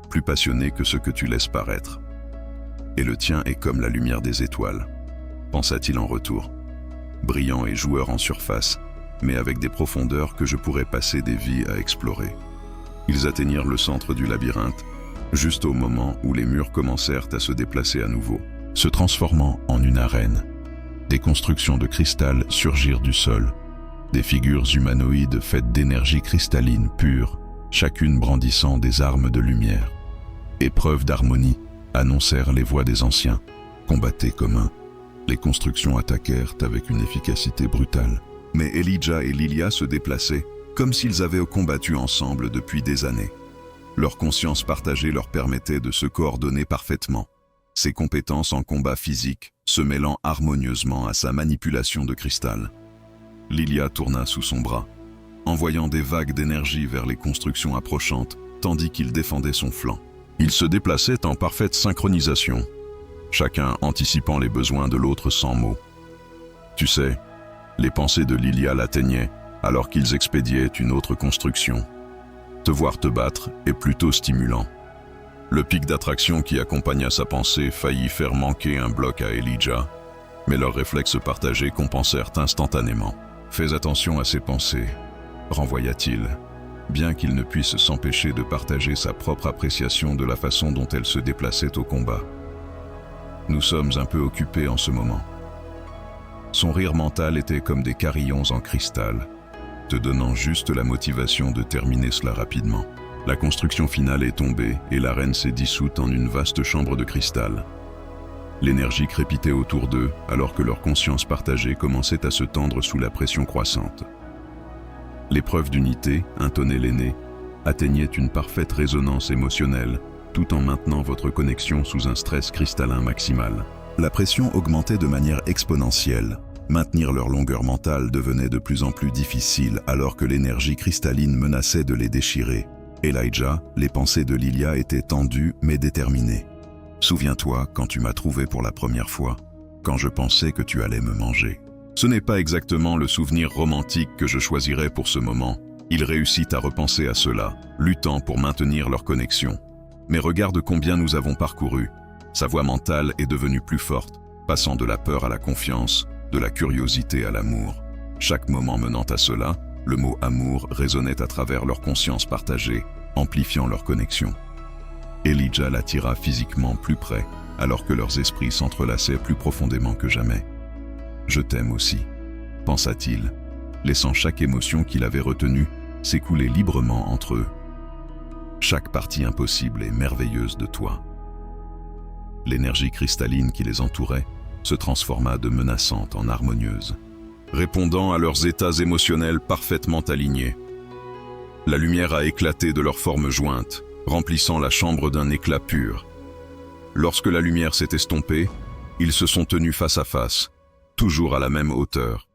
plus passionnée que ce que tu laisses paraître. Et le tien est comme la lumière des étoiles, pensa-t-il en retour, brillant et joueur en surface, mais avec des profondeurs que je pourrais passer des vies à explorer. Ils atteignirent le centre du labyrinthe, juste au moment où les murs commencèrent à se déplacer à nouveau, se transformant en une arène. Des constructions de cristal surgirent du sol, des figures humanoïdes faites d'énergie cristalline pure, chacune brandissant des armes de lumière. Épreuve d'harmonie, annoncèrent les voix des anciens, combattaient comme un. Les constructions attaquèrent avec une efficacité brutale. Mais Elijah et Lilia se déplaçaient, comme s'ils avaient combattu ensemble depuis des années. Leur conscience partagée leur permettait de se coordonner parfaitement, ses compétences en combat physique se mêlant harmonieusement à sa manipulation de cristal. Lilia tourna sous son bras, envoyant des vagues d'énergie vers les constructions approchantes, tandis qu'il défendait son flanc. Ils se déplaçaient en parfaite synchronisation, chacun anticipant les besoins de l'autre sans mots. Tu sais, les pensées de Lilia l'atteignaient alors qu'ils expédiaient une autre construction. Te voir te battre est plutôt stimulant. Le pic d'attraction qui accompagna sa pensée faillit faire manquer un bloc à Elijah, mais leurs réflexes partagés compensèrent instantanément. « Fais attention à ses pensées », renvoya-t-il, bien qu'il ne puisse s'empêcher de partager sa propre appréciation de la façon dont elle se déplaçait au combat. « Nous sommes un peu occupés en ce moment. » Son rire mental était comme des carillons en cristal, te donnant juste la motivation de terminer cela rapidement. La construction finale est tombée et l'arène s'est dissoute en une vaste chambre de cristal. L'énergie crépitait autour d'eux alors que leur conscience partagée commençait à se tendre sous la pression croissante. L'épreuve d'unité, intonnait l'aîné, atteignait une parfaite résonance émotionnelle, tout en maintenant votre connexion sous un stress cristallin maximal. La pression augmentait de manière exponentielle. Maintenir leur longueur mentale devenait de plus en plus difficile alors que l'énergie cristalline menaçait de les déchirer. Elijah, les pensées de Lilia étaient tendues mais déterminées. « Souviens-toi quand tu m'as trouvé pour la première fois, quand je pensais que tu allais me manger. » Ce n'est pas exactement le souvenir romantique que je choisirais pour ce moment. Il réussit à repenser à cela, luttant pour maintenir leur connexion. Mais regarde combien nous avons parcouru. Sa voix mentale est devenue plus forte, passant de la peur à la confiance, de la curiosité à l'amour. Chaque moment menant à cela, le mot « amour » résonnait à travers leur conscience partagée, amplifiant leur connexion. Elijah l'attira physiquement plus près, alors que leurs esprits s'entrelaçaient plus profondément que jamais. « Je t'aime aussi », pensa-t-il, laissant chaque émotion qu'il avait retenue s'écouler librement entre eux. Chaque partie impossible et merveilleuse de toi. L'énergie cristalline qui les entourait se transforma de menaçante en harmonieuse, répondant à leurs états émotionnels parfaitement alignés. La lumière a éclaté de leurs formes jointes, remplissant la chambre d'un éclat pur. Lorsque la lumière s'est estompée, ils se sont tenus face à face, toujours à la même hauteur.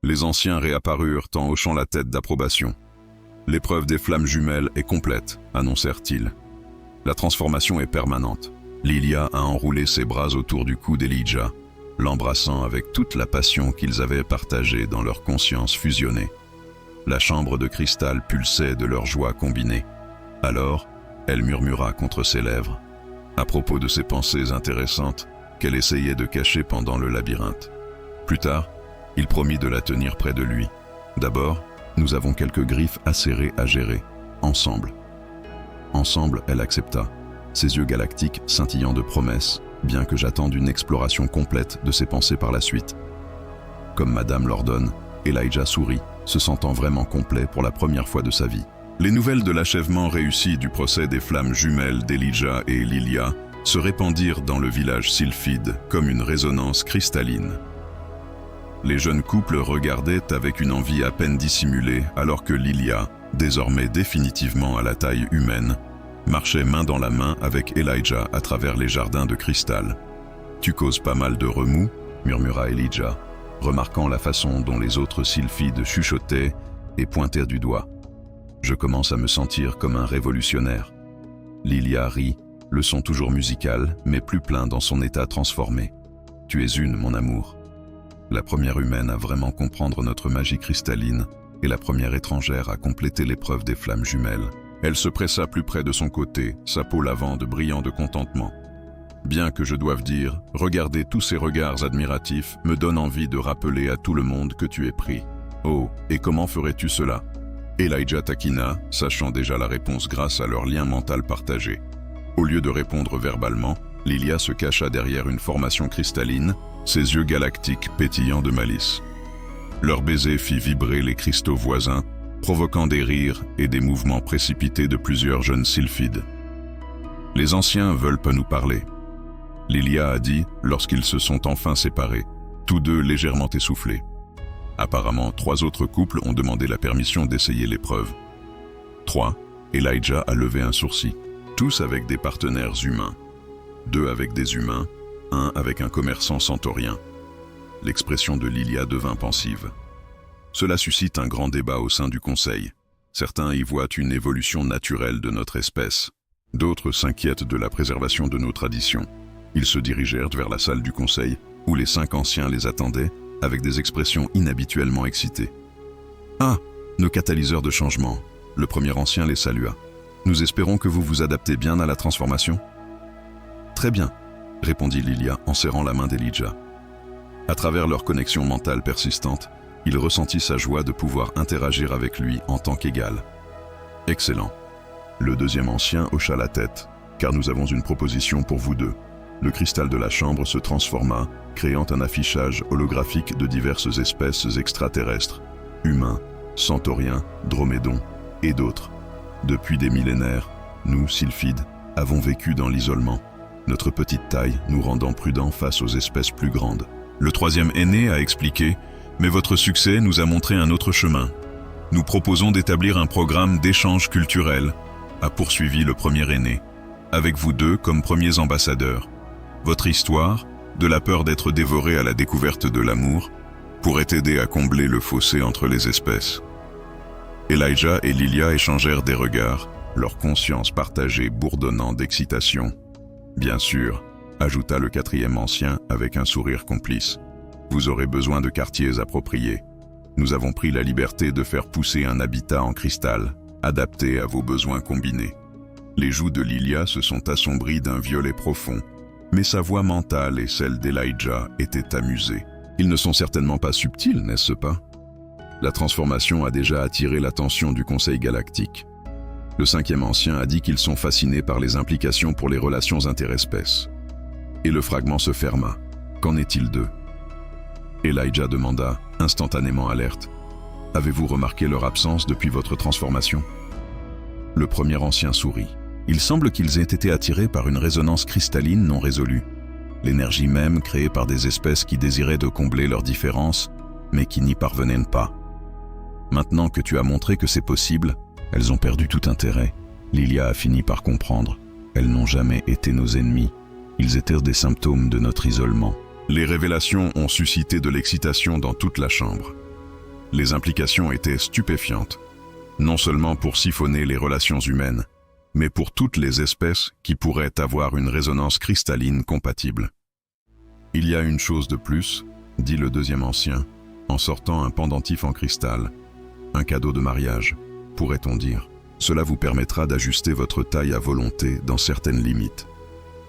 Les anciens réapparurent en hochant la tête d'approbation. « L'épreuve des flammes jumelles est complète », annoncèrent-ils. « La transformation est permanente. » Lilia a enroulé ses bras autour du cou d'Elijah, l'embrassant avec toute la passion qu'ils avaient partagée dans leur conscience fusionnée. La chambre de cristal pulsait de leur joie combinée. Alors, elle murmura contre ses lèvres, à propos de ses pensées intéressantes qu'elle essayait de cacher pendant le labyrinthe. Plus tard, il promit de la tenir près de lui. D'abord, nous avons quelques griffes acérées à gérer, ensemble. Ensemble, elle accepta, ses yeux galactiques scintillant de promesses, bien que j'attende une exploration complète de ses pensées par la suite. Comme Madame l'ordonne, Elijah sourit, se sentant vraiment complet pour la première fois de sa vie. Les nouvelles de l'achèvement réussi du procès des flammes jumelles d'Elijah et Lilia se répandirent dans le village sylphide comme une résonance cristalline. Les jeunes couples regardaient avec une envie à peine dissimulée alors que Lilia, désormais définitivement à la taille humaine, marchait main dans la main avec Elijah à travers les jardins de cristal. « Tu causes pas mal de remous » murmura Elijah, remarquant la façon dont les autres sylphides chuchotaient et pointèrent du doigt. « Je commence à me sentir comme un révolutionnaire. Lilia rit, le son toujours musical, mais plus plein dans son état transformé. Tu es une, mon amour. La première humaine à vraiment comprendre notre magie cristalline et la première étrangère à compléter l'épreuve des flammes jumelles. Elle se pressa plus près de son côté, sa peau lavande brillant de contentement. Bien que je doive dire, regarder tous ces regards admiratifs me donne envie de rappeler à tout le monde que tu es pris. Oh, et comment ferais-tu cela? Elijah taquina, sachant déjà la réponse grâce à leur lien mental partagé. Au lieu de répondre verbalement, Lilia se cacha derrière une formation cristalline, ses yeux galactiques pétillants de malice. Leur baiser fit vibrer les cristaux voisins, provoquant des rires et des mouvements précipités de plusieurs jeunes sylphides. Les anciens veulent pas nous parler. Lilia a dit lorsqu'ils se sont enfin séparés, tous deux légèrement essoufflés. Apparemment, 3 autres couples ont demandé la permission d'essayer l'épreuve. 3. Elijah a levé un sourcil. Tous avec des partenaires humains. 2 avec des humains, 1 avec un commerçant centaurien. L'expression de Lilia devint pensive. Cela suscite un grand débat au sein du Conseil. Certains y voient une évolution naturelle de notre espèce. D'autres s'inquiètent de la préservation de nos traditions. Ils se dirigèrent vers la salle du Conseil, où les 5 anciens les attendaient, avec des expressions inhabituellement excitées. « Ah, nos catalyseurs de changement !» Le premier ancien les salua. « Nous espérons que vous vous adaptez bien à la transformation ?» « Très bien », répondit Lilia en serrant la main d'Elijah. À travers leur connexion mentale persistante, il ressentit sa joie de pouvoir interagir avec lui en tant qu'égal. « Excellent !» Le deuxième ancien hocha la tête, « Car nous avons une proposition pour vous deux. » Le cristal de la chambre se transforma, créant un affichage holographique de diverses espèces extraterrestres, humains, centauriens, dromédons et d'autres. Depuis des millénaires, nous, sylphides, avons vécu dans l'isolement, notre petite taille nous rendant prudents face aux espèces plus grandes. Le troisième aîné a expliqué « Mais votre succès nous a montré un autre chemin. Nous proposons d'établir un programme d'échange culturel », a poursuivi le premier aîné, « avec vous deux comme premiers ambassadeurs. Votre histoire, de la peur d'être dévoré à la découverte de l'amour, pourrait aider à combler le fossé entre les espèces. » Elijah et Lilia échangèrent des regards, leur conscience partagée bourdonnant d'excitation. « Bien sûr, » ajouta le quatrième ancien avec un sourire complice. « Vous aurez besoin de quartiers appropriés. Nous avons pris la liberté de faire pousser un habitat en cristal, adapté à vos besoins combinés. » Les joues de Lilia se sont assombries d'un violet profond, mais sa voix mentale et celle d'Elijah étaient amusées. Ils ne sont certainement pas subtils, n'est-ce pas? La transformation a déjà attiré l'attention du Conseil galactique. Le cinquième ancien a dit qu'ils sont fascinés par les implications pour les relations interespèces. Et le fragment se ferma. Qu'en est-il d'eux? Elijah demanda, instantanément alerte. « Avez-vous remarqué leur absence depuis votre transformation ?» Le premier ancien sourit. Il semble qu'ils aient été attirés par une résonance cristalline non résolue. L'énergie même créée par des espèces qui désiraient de combler leurs différences, mais qui n'y parvenaient pas. Maintenant que tu as montré que c'est possible, elles ont perdu tout intérêt. Lilia a fini par comprendre. Elles n'ont jamais été nos ennemis. Ils étaient des symptômes de notre isolement. Les révélations ont suscité de l'excitation dans toute la chambre. Les implications étaient stupéfiantes. Non seulement pour siphonner les relations humaines, mais pour toutes les espèces qui pourraient avoir une résonance cristalline compatible. Il y a une chose de plus, dit le deuxième ancien, en sortant un pendentif en cristal. Un cadeau de mariage, pourrait-on dire. Cela vous permettra d'ajuster votre taille à volonté dans certaines limites.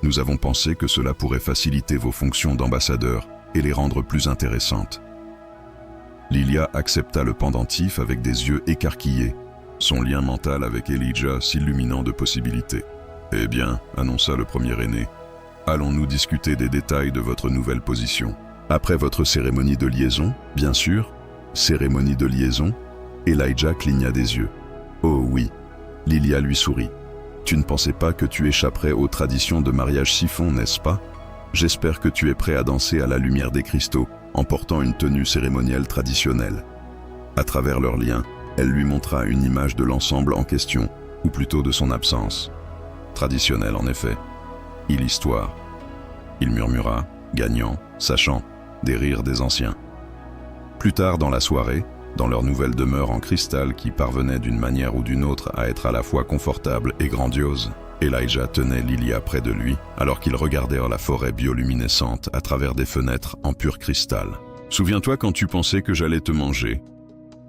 Nous avons pensé que cela pourrait faciliter vos fonctions d'ambassadeur et les rendre plus intéressantes. Lilia accepta le pendentif avec des yeux écarquillés, son lien mental avec Elijah s'illuminant de possibilités. « Eh bien, » annonça le premier aîné, « allons-nous discuter des détails de votre nouvelle position. Après votre cérémonie de liaison, bien sûr. » Cérémonie de liaison? Elijah cligna des yeux. « Oh oui. » Lilia lui sourit. « Tu ne pensais pas que tu échapperais aux traditions de mariage siphon, n'est-ce pas? J'espère que tu es prêt à danser à la lumière des cristaux, en portant une tenue cérémonielle traditionnelle. » À travers leurs liens, elle lui montra une image de l'ensemble en question, ou plutôt de son absence. Traditionnelle en effet. Et l'histoire. Il murmura, gagnant, sachant, des rires des anciens. Plus tard dans la soirée, Dans leur nouvelle demeure en cristal qui parvenait d'une manière ou d'une autre à être à la fois confortable et grandiose, Elijah tenait Lilia près de lui alors qu'ils regardaient la forêt bioluminescente à travers des fenêtres en pur cristal. « Souviens-toi quand tu pensais que j'allais te manger ?»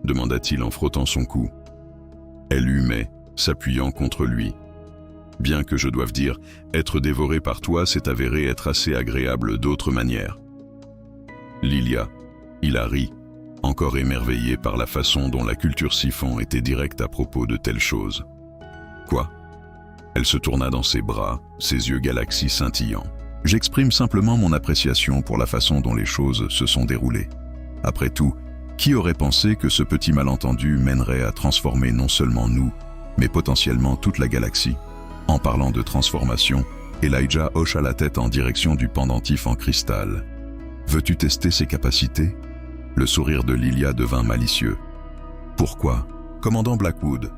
demanda-t-il en frottant son cou. Elle humait, s'appuyant contre lui. « Bien que je doive dire, être dévoré par toi s'est avéré être assez agréable d'autres manières. » Lilia, il a ri, encore émerveillé par la façon dont la culture siphon était directe à propos de telles choses. « Quoi ?» Elle se tourna dans ses bras, ses yeux galaxies scintillants. « J'exprime simplement mon appréciation pour la façon dont les choses se sont déroulées. Après tout, qui aurait pensé que ce petit malentendu mènerait à transformer non seulement nous, mais potentiellement toute la galaxie ?» En parlant de transformation, Elijah hocha la tête en direction du pendentif en cristal. « Veux-tu tester ses capacités ?» Le sourire de Lilia devint malicieux. « Pourquoi, commandant Blackwood ?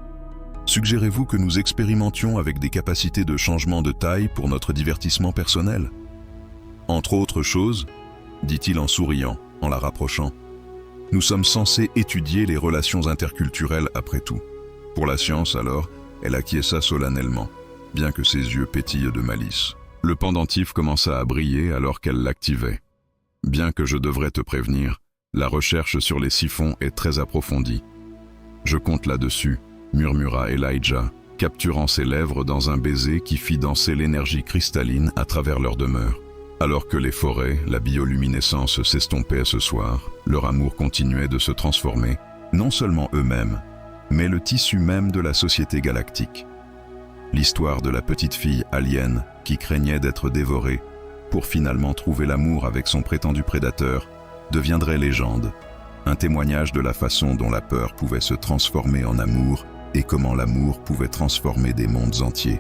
Suggérez-vous que nous expérimentions avec des capacités de changement de taille pour notre divertissement personnel ? Entre autres choses, dit-il en souriant, en la rapprochant, nous sommes censés étudier les relations interculturelles après tout. Pour la science, alors, elle acquiesça solennellement, bien que ses yeux pétillent de malice. Le pendentif commença à briller alors qu'elle l'activait. Bien que je devrais te prévenir, la recherche sur les siphons est très approfondie. Je compte là-dessus, murmura Elijah, capturant ses lèvres dans un baiser qui fit danser l'énergie cristalline à travers leur demeure. Alors que les forêts, la bioluminescence s'estompaient ce soir, leur amour continuait de se transformer, non seulement eux-mêmes, mais le tissu même de la société galactique. L'histoire de la petite fille alien qui craignait d'être dévorée pour finalement trouver l'amour avec son prétendu prédateur deviendrait légende, un témoignage de la façon dont la peur pouvait se transformer en amour et comment l'amour pouvait transformer des mondes entiers.